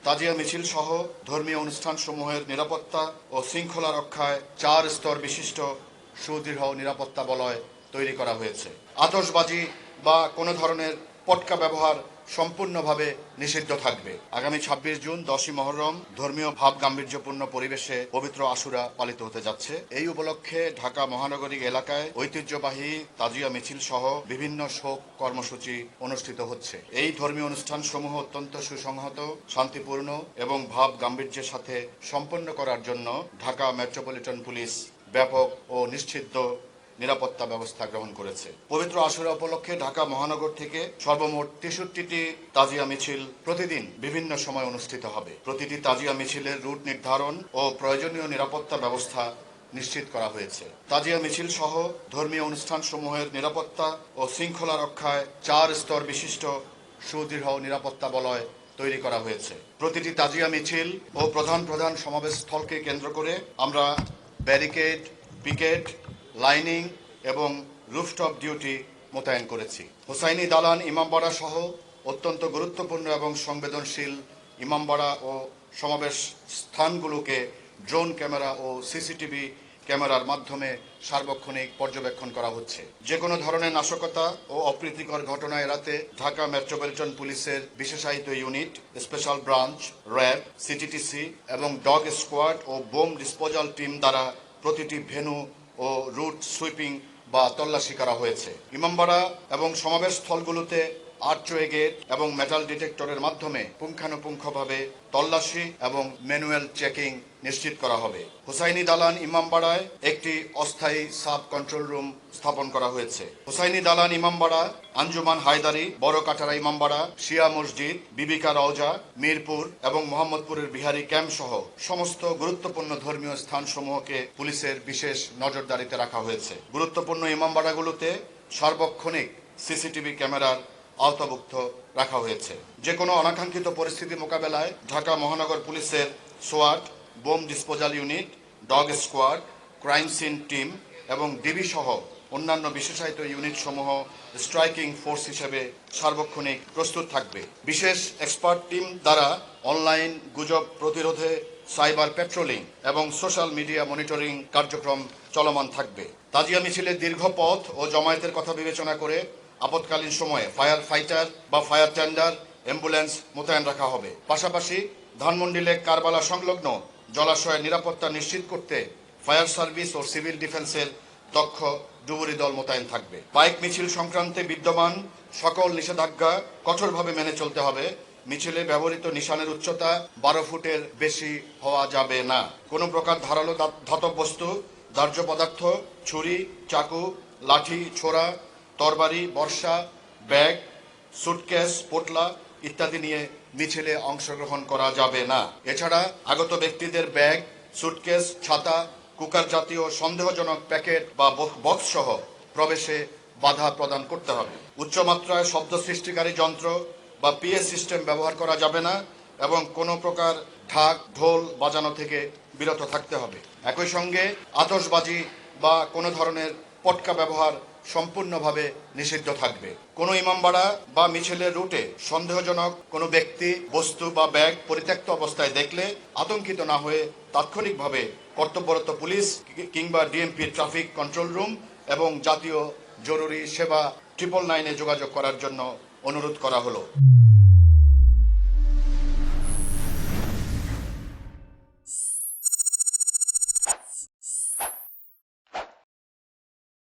তাজিয়া মিছিল সহ ধর্মীয় অনুষ্ঠানসমূহের নিরাপত্তা ও শৃঙ্খলা রক্ষায় 4 স্তর বিশিষ্ট সুদৃঢ় নিরাপত্তা বলয় তৈরি করা হয়েছে। আতশবাজি বা কোনো ধরনের পটকা ব্যবহার সম্পূর্ণভাবে নিষিদ্ধ থাকবে। আগামী 26 জুন 10ই মহররম ধর্মীয় ভাব গাম্ভীর্যপূর্ণ পরিবেশে পবিত্র আশুরা পালিত হতে যাচ্ছে। এই উপলক্ষে ঢাকা মহানগরী এলাকায় ঐতিহ্যবাহী তাজিয়া মিছিল সহ বিভিন্ন শোক কর্মসূচি অনুষ্ঠিত হচ্ছে। এই ধর্মীয় অনুষ্ঠান সমূহ অত্যন্ত সুসংহত, শান্তিপূর্ণ এবং ভাব গাম্ভীর্যের সাথে সম্পন্ন করার জন্য ঢাকা মেট্রোপলিটন পুলিশ ব্যাপক ও নিশ্চিদ্র নিরাপত্তা ব্যবস্থা গ্রহণ করেছে। পবিত্র আশুরা উপলক্ষে ঢাকা মহানগর থেকে সর্বমোট 63টি তাজিয়া মিছিল প্রতিদিন বিভিন্ন সময় অনুষ্ঠিত হবে। প্রতিটি তাজিয়া মিছিলের রুট নির্ধারণ ও প্রয়োজনীয় নিরাপত্তা ব্যবস্থা নিশ্চিত করা হয়েছে। তাজিয়া মিছিল সহ ধর্মীয় অনুষ্ঠানসমূহের নিরাপত্তা ও শৃঙ্খলা রক্ষায় 4 স্তর বিশিষ্ট সুদৃঢ় নিরাপত্তা বলয় তৈরি করা হয়েছে। প্রতিটি তাজিয়া মিছিল ও প্রধান প্রধান সমাবেশ স্থলকে কেন্দ্র করে আমরা ব্যারিকেড, পিকেট, লাইনিং এবং রুফটপ ডিউটি মোতায়েন করেছি। হুসাইনি দালান, ইমামবাড়া সহ অত্যন্ত গুরুত্বপূর্ণ এবং সংবেদনশীল ইমামবাড়া ও সমাবেশ স্থানগুলোকে ড্রোন ক্যামেরা ও সিসিটিভি ক্যামেরার মাধ্যমে সার্বক্ষণিক পর্যবেক্ষণ করা হচ্ছে। যে কোনো ধরনের নাশকতা ও অপ্রীতিকর ঘটনা এড়াতে ঢাকা মেট্রোপলিটন পুলিশের বিশেষায়িত unit, special branch, RAB, CTTC এবং ডগ স্কোয়াড ও বোম ডিসপোজাল টিম দ্বারা প্রতিটি ভেন্যু ও রুট সুইপিং বা তল্লাশি করা হয়েছে। ইমামবাড়া এবং সমাবেশ স্থলগুলোতে আর্চওয়ে গেট এবং মেটাল ডিটেক্টরের মাধ্যমে পুঙ্খানুপুঙ্খভাবে তল্লাশি এবং ম্যানুয়াল চেকিং নিশ্চিত করা হবে। হুসাইনি দালান ইমামবাড়ায় একটি অস্থায়ী সাব কন্ট্রোল রুম স্থাপন করা হয়েছে। হুসাইনি দালান ইমামবাড়া, আঞ্জুমান হায়দারি, বড় কাটারা ইমামবাড়া, শিয়া মসজিদ, বিবিকা রওজা, মিরপুর এবং মোহাম্মদপুরের বিহারি ক্যাম্প সহ সমস্ত গুরুত্বপূর্ণ ধর্মীয় স্থানসমূহকে পুলিশের বিশেষ নজরদারিতে রাখা হয়েছে। গুরুত্বপূর্ণ ইমামবাড়াগুলোতে সার্বক্ষণিক সিসিটিভি ক্যামেরার আওতাভুক্ত রাখা হয়েছে। যে কোনো অনাকাঙ্ক্ষিত পরিস্থিতি মোকাবেলায় ঢাকা মহানগর পুলিশের সোয়াট, bomb disposal unit, dog squad, crime scene team এবং ডিবি সহ অন্যান্য বিশেষায়িত ইউনিট সমূহ স্ট্রাইকিং ফোর্স হিসেবে সার্বক্ষণিক প্রস্তুত থাকবে। বিশেষ এক্সপার্ট টিম দ্বারা অনলাইন গুজব প্রতিরোধে সাইবার পেট্রোলিং এবং সোশ্যাল মিডিয়া মনিটরিং কার্যক্রম চলমান থাকবে। তাজিয়া মিছিলের দীর্ঘ পথ ও জমায়েতের কথা বিবেচনা করে আপৎকালীন সময়ে ফায়ার ফাইটার বা ফায়ার টেন্ডার, অ্যাম্বুলেন্স মোতায়েন রাখা হবে। পাশাপাশি ধানমন্ডি লেক কারবালা সংলগ্ন জলাশয়ের নিরাপত্তা নিশ্চিত করতে ফায়ার সার্ভিস ও সিভিল ডিফেন্সের দক্ষ ডুবুরি দল মোতায়েন থাকবে। বাইক মিছিল সংক্রান্তে বিদ্যমান সকল নিষেধাজ্ঞা কঠোরভাবে মেনে চলতে হবে। মিছিলে ব্যবহৃত নিশানের উচ্চতা 12 ফুটের বেশি হওয়া যাবে না। কোনো প্রকার ধারালো ধাতব বস্তু, দাহ্য পদার্থ, ছুরি, চাকু, লাঠি, ছোরা, তরবারি, বর্ষা, ব্যাগ, সুটকেস, পোটলা ইত্যাদি নিয়ে মিছিলে অংশগ্রহণ করা যাবে না। এছাড়া আগত ব্যক্তিদের ব্যাগ, সুটকেস, ছাতা, কুকার জাতীয় সন্দেহজনক প্যাকেট বা বক্স সহ প্রবেশে বাধা প্রদান করতে হবে। উচ্চমাত্রায় শব্দ সৃষ্টিকারী যন্ত্র বা পিএ সিস্টেম ব্যবহার করা যাবে না এবং কোনো প্রকার ঢাক, ঢোল বাজানো থেকে বিরত থাকতে হবে। একই সঙ্গে আতশবাজি বা কোনো ধরনের পটকা ব্যবহার সম্পূর্ণভাবে নিষিদ্ধ থাকবে। কোনো ইমামবাড়া বা মিছিলের রুটে সন্দেহজনক কোনো ব্যক্তি, বস্তু বা ব্যাগ পরিত্যক্ত অবস্থায় দেখলে আতঙ্কিত না হয়ে তাৎক্ষণিকভাবে কর্তব্যরত পুলিশ কিংবা ডিএমপি ট্রাফিক কন্ট্রোল রুম এবং জাতীয় জরুরি সেবা 999-এ যোগাযোগ করার জন্য অনুরোধ করা হলো।